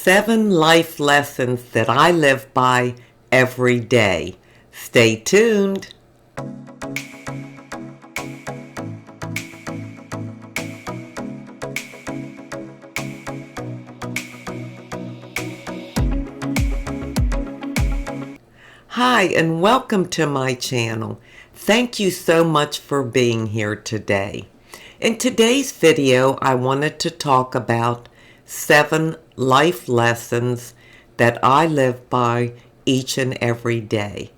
7 life lessons that I live by every day. Stay tuned. Hi, and welcome to my channel. Thank you so much for being here today. In today's video, I wanted to talk about 7 life lessons that I live by each and every day.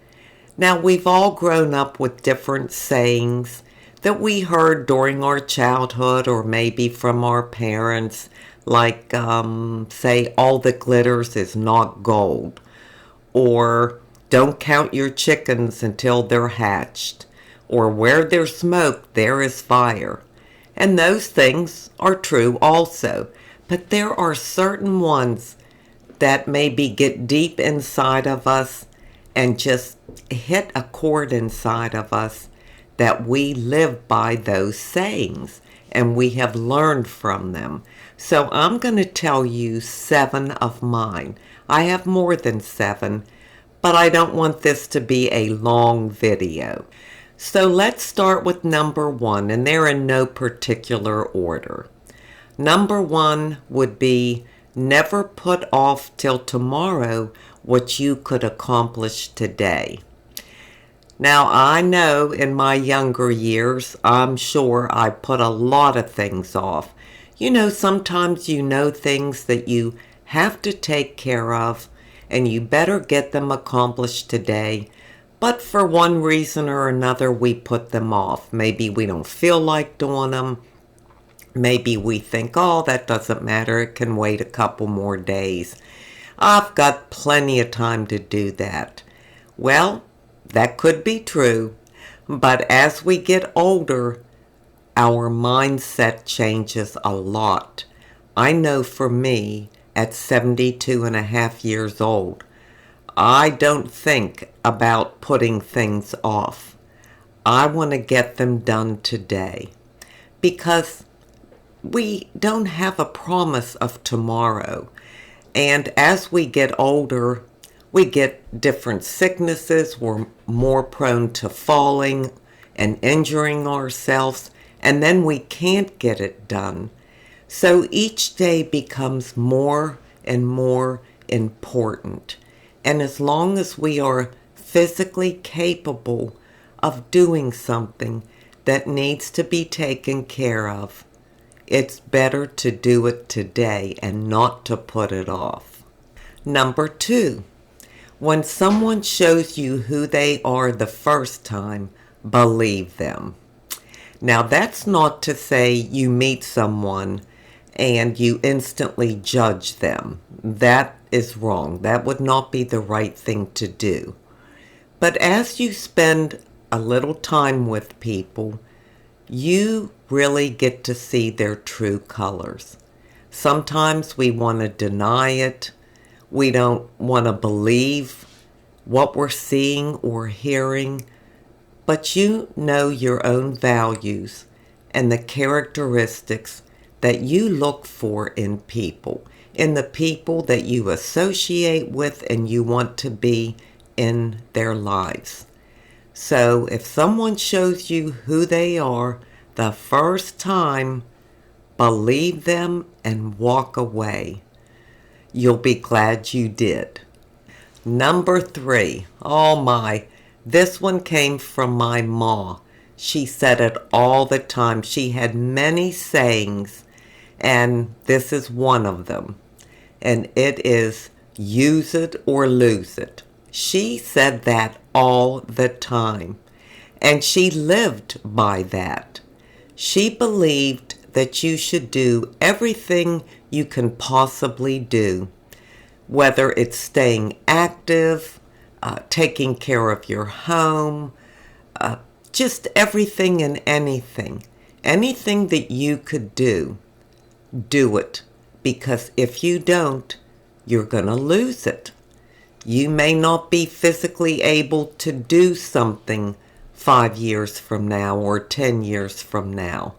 Now, we've all grown up with different sayings that we heard during our childhood or maybe from our parents, like, say, all that glitters is not gold, or don't count your chickens until they're hatched, or where there's smoke, there is fire. And those things are true also, but there are certain ones that maybe get deep inside of us and just hit a chord inside of us that we live by those sayings and we have learned from them. So I'm going to tell you 7 of mine. I have more than 7, but I don't want this to be a long video. So let's start with number 1, and they're in no particular order. Number 1 would be never put off till tomorrow what you could accomplish today. Now, I know in my younger years, I'm sure I put a lot of things off. You know, sometimes you know things that you have to take care of, and you better get them accomplished today. But for one reason or another, we put them off. Maybe we don't feel like doing them. Maybe we think, oh, that doesn't matter. It can wait a couple more days. I've got plenty of time to do that. Well, that could be true. But as we get older, our mindset changes a lot. I know for me, at 72 and a half years old, I don't think about putting things off. I want to get them done today because we don't have a promise of tomorrow. And as we get older, we get different sicknesses. We're more prone to falling and injuring ourselves, and then we can't get it done. So each day becomes more and more important. And as long as we are physically capable of doing something that needs to be taken care of, it's better to do it today and not to put it off. Number 2, when someone shows you who they are the first time, believe them. Now, that's not to say you meet someone and you instantly judge them. That is wrong. That would not be the right thing to do. But as you spend a little time with people, you really get to see their true colors. Sometimes we want to deny it. We don't want to believe what we're seeing or hearing. But you know your own values and the characteristics that you look for in people, in the people that you associate with and you want to be in their lives. So if someone shows you who they are the first time, believe them and walk away. You'll be glad you did. Number 3, oh my, this one came from my ma. She said it all the time. She had many sayings, and this is one of them. And it is, use it or lose it. She said that all the time. And she lived by that. She believed that you should do everything you can possibly do, whether it's staying active, taking care of your home, just everything and anything. Anything that you could do it. Because if you don't, you're going to lose it. You may not be physically able to do something 5 years from now or 10 years from now.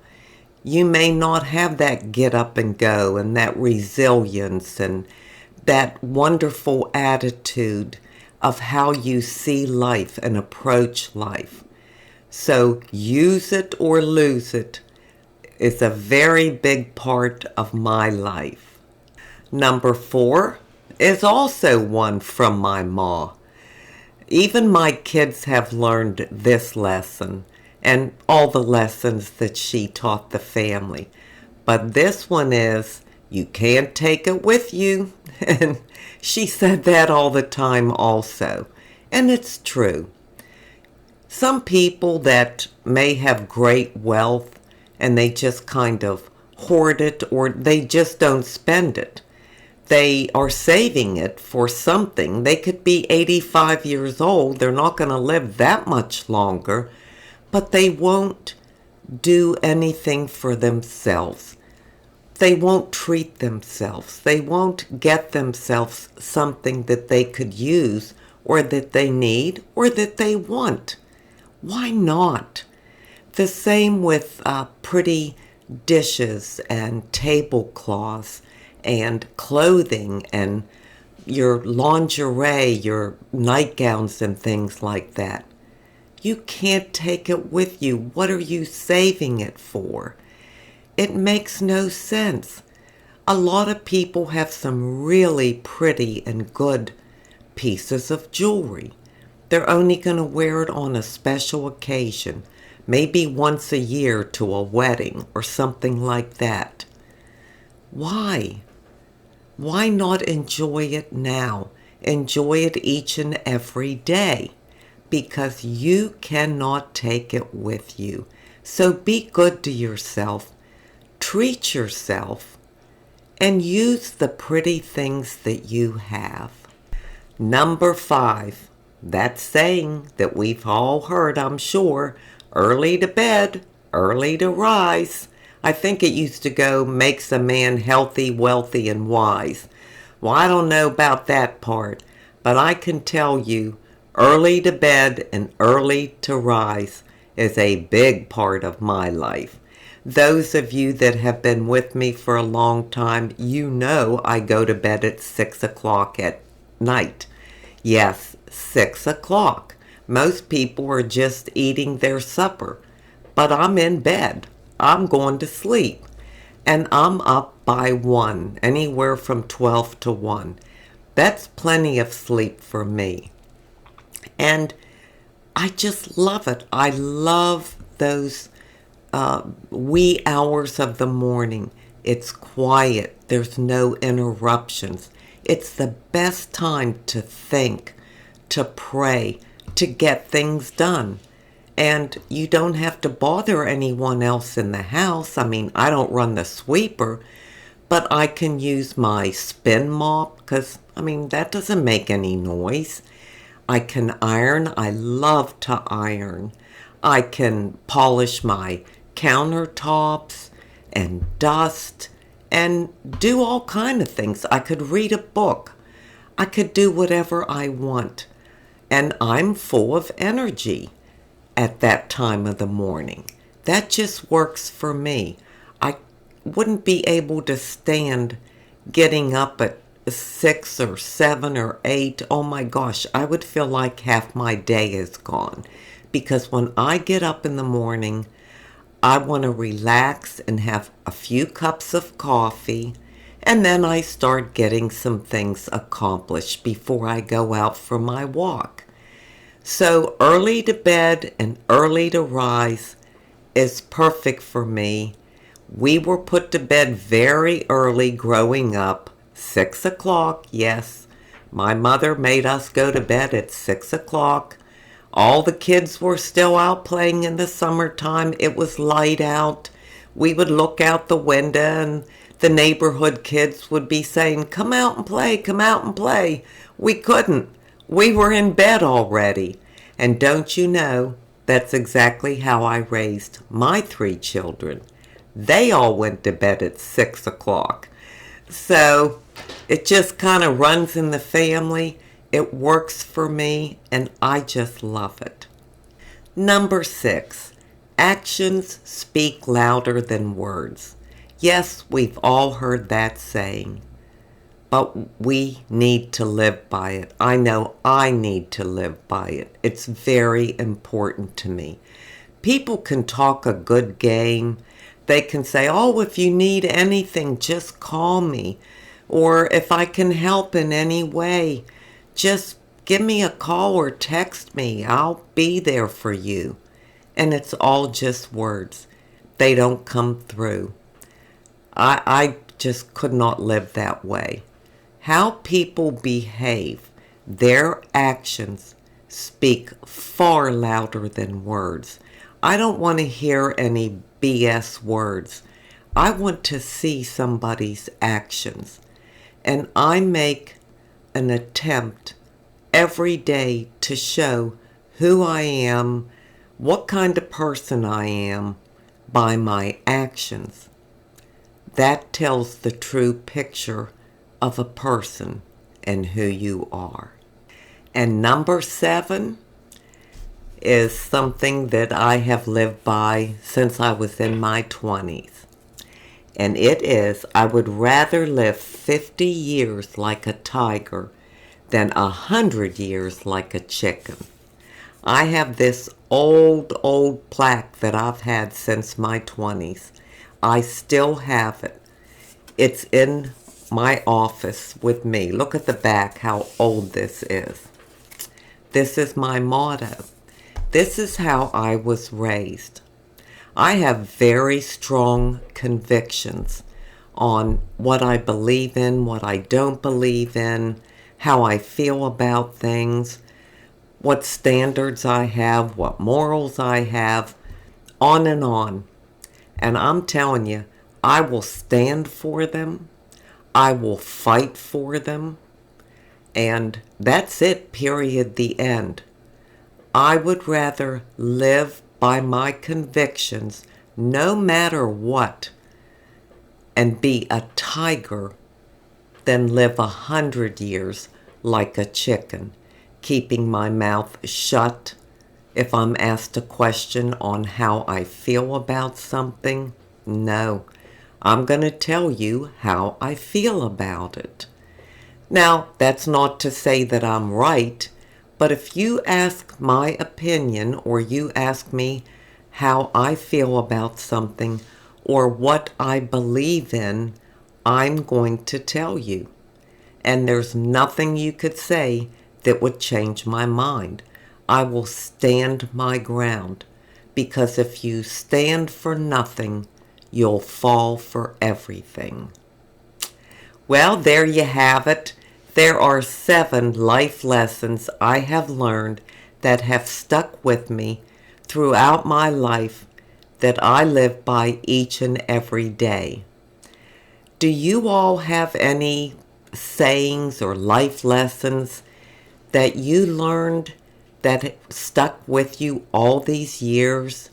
You may not have that get up and go and that resilience and that wonderful attitude of how you see life and approach life. So use it or lose it is a very big part of my life. Number 4 is also one from my ma. Even my kids have learned this lesson and all the lessons that she taught the family. But this one is, you can't take it with you. And she said that all the time also. And it's true. Some people that may have great wealth and they just kind of hoard it or they just don't spend it. They are saving it for something. They could be 85 years old. They're not going to live that much longer, but they won't do anything for themselves. They won't treat themselves. They won't get themselves something that they could use or that they need or that they want. Why not? The same with pretty dishes and tablecloths and clothing and your lingerie, your nightgowns and things like that. You can't take it with you. What are you saving it for? It makes no sense. A lot of people have some really pretty and good pieces of jewelry. They're only going to wear it on a special occasion, maybe once a year to a wedding or something like that. Why? Why not enjoy it now? Enjoy it each and every day, because you cannot take it with you. So be good to yourself, treat yourself, and use the pretty things that you have. Number 5, that saying that we've all heard, I'm sure, early to bed, early to rise. I think it used to go, makes a man healthy, wealthy, and wise. Well, I don't know about that part, but I can tell you, early to bed and early to rise is a big part of my life. Those of you that have been with me for a long time, you know I go to bed at 6 o'clock at night. Yes, 6 o'clock. Most people are just eating their supper, but I'm in bed. I'm going to sleep, and I'm up by 1, anywhere from 12 to 1. That's plenty of sleep for me. And I just love it. I love those wee hours of the morning. It's quiet. There's no interruptions. It's the best time to think, to pray, to get things done. And you don't have to bother anyone else in the house. I mean, I don't run the sweeper, but I can use my spin mop because, I mean, that doesn't make any noise. I can iron. I love to iron. I can polish my countertops and dust and do all kind of things. I could read a book. I could do whatever I want. And I'm full of energy at that time of the morning. That just works for me. I wouldn't be able to stand getting up at 6 or 7 or 8. Oh my gosh, I would feel like half my day is gone. Because when I get up in the morning, I want to relax and have a few cups of coffee, and then I start getting some things accomplished before I go out for my walk. So early to bed and early to rise is perfect for me. We were put to bed very early growing up, 6 o'clock, yes. My mother made us go to bed at 6 o'clock. All the kids were still out playing in the summertime. It was light out. We would look out the window and the neighborhood kids would be saying, "Come out and play, come out and play." We couldn't. We were in bed already. And don't you know, that's exactly how I raised my 3 children. They all went to bed at 6 o'clock. So it just kind of runs in the family. It works for me, and I just love it. Number 6, actions speak louder than words. Yes, we've all heard that saying. but we need to live by it. I know I need to live by it. It's very important to me. People can talk a good game. They can say, oh, if you need anything, just call me. Or if I can help in any way, just give me a call or text me. I'll be there for you. And it's all just words. They don't come through. I just could not live that way. How people behave, their actions speak far louder than words. I don't want to hear any BS words. I want to see somebody's actions. And I make an attempt every day to show who I am, what kind of person I am by my actions. That tells the true picture of a person and who you are. And number 7 is something that I have lived by since I was in my 20s. And it is, I would rather live 50 years like a tiger than 100 years like a chicken. I have this old plaque that I've had since my 20s. I still have it. It's in my office with me. Look at the back, how old this is. This is my motto. This is how I was raised. I have very strong convictions on what I believe in, what I don't believe in, how I feel about things, what standards I have, what morals I have, on and on. And I'm telling you, I will stand for them. I will fight for them. And that's it, period, the end. I would rather live by my convictions, no matter what, and be a tiger than live 100 years like a chicken, keeping my mouth shut if I'm asked a question on how I feel about something. No, I'm going to tell you how I feel about it. Now, that's not to say that I'm right, but if you ask my opinion or you ask me how I feel about something or what I believe in, I'm going to tell you. And there's nothing you could say that would change my mind. I will stand my ground, because if you stand for nothing, you'll fall for everything. Well, there you have it. There are 7 life lessons I have learned that have stuck with me throughout my life that I live by each and every day. Do you all have any sayings or life lessons that you learned that stuck with you all these years?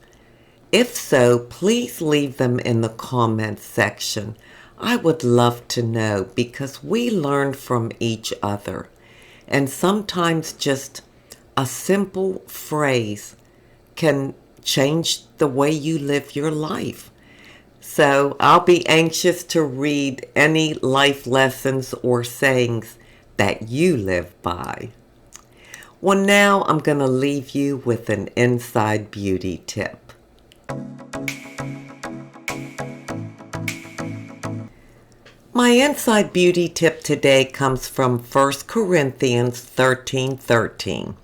If so, please leave them in the comments section. I would love to know, because we learn from each other. And sometimes just a simple phrase can change the way you live your life. So I'll be anxious to read any life lessons or sayings that you live by. Well, now I'm going to leave you with an inside beauty tip. My inside beauty tip today comes from 1 Corinthians 13:13.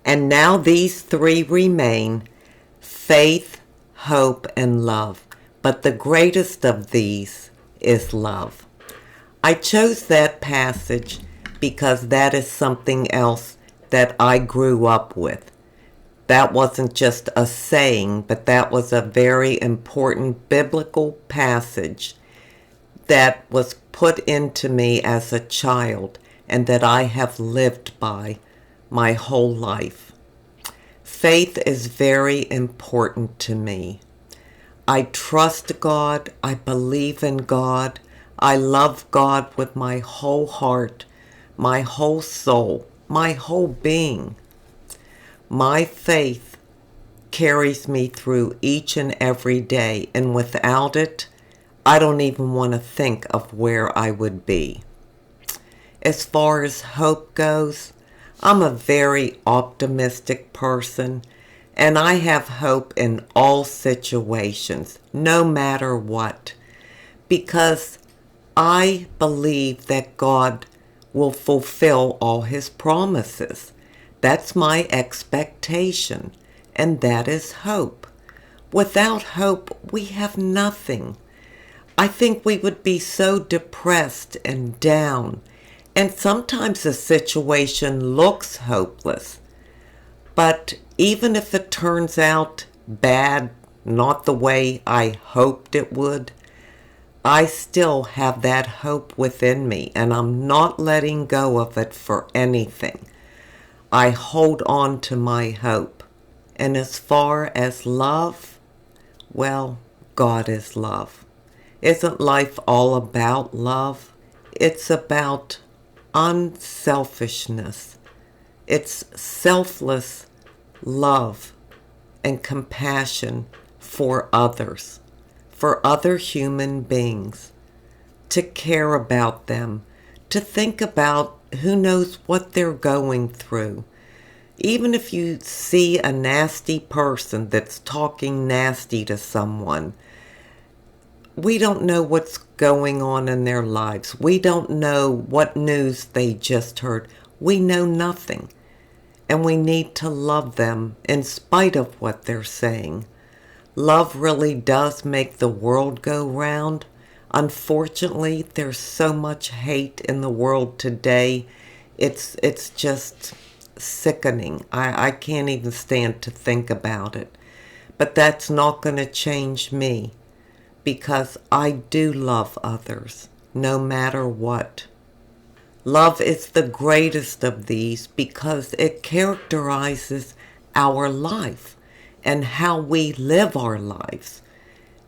And now these 3 remain: faith, hope, and love. But the greatest of these is love. I chose that passage because that is something else that I grew up with. That wasn't just a saying, but that was a very important biblical passage that was put into me as a child and that I have lived by my whole life. Faith is very important to me. I trust God. I believe in God. I love God with my whole heart, my whole soul, my whole being. My faith carries me through each and every day, and without it, I don't even want to think of where I would be. as far as hope goes, I'm a very optimistic person, and I have hope in all situations, no matter what, because I believe that God will fulfill all his promises. That's my expectation, and that is hope. Without hope, we have nothing. I think we would be so depressed and down, and sometimes the situation looks hopeless. But even if it turns out bad, not the way I hoped it would, I still have that hope within me, and I'm not letting go of it for anything. I hold on to my hope. And as far as love, well, God is love. Isn't life all about love? It's about unselfishness. It's selfless love and compassion for others, for other human beings, to care about them, to think about who knows what they're going through. Even if you see a nasty person that's talking nasty to someone, we don't know what's going on in their lives. We don't know what news they just heard. We know nothing. And we need to love them in spite of what they're saying. Love really does make the world go round. Unfortunately, there's so much hate in the world today. It's just sickening. I can't even stand to think about it. But that's not going to change me, because I do love others, no matter what. Love is the greatest of these because it characterizes our life and how we live our lives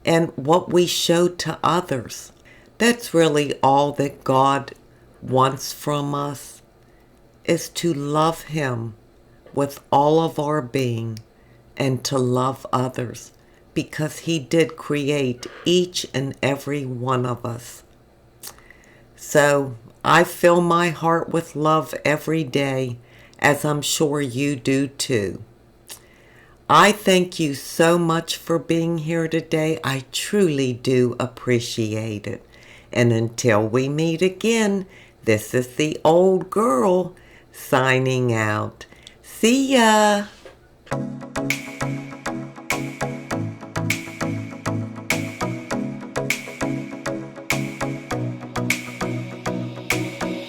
and what we show to others. That's really all that God wants from us, is to love him with all of our being and to love others, because he did create each and every one of us. So I fill my heart with love every day, as I'm sure you do too. I thank you so much for being here today. I truly do appreciate it. And until we meet again, this is the old girl signing out. See ya!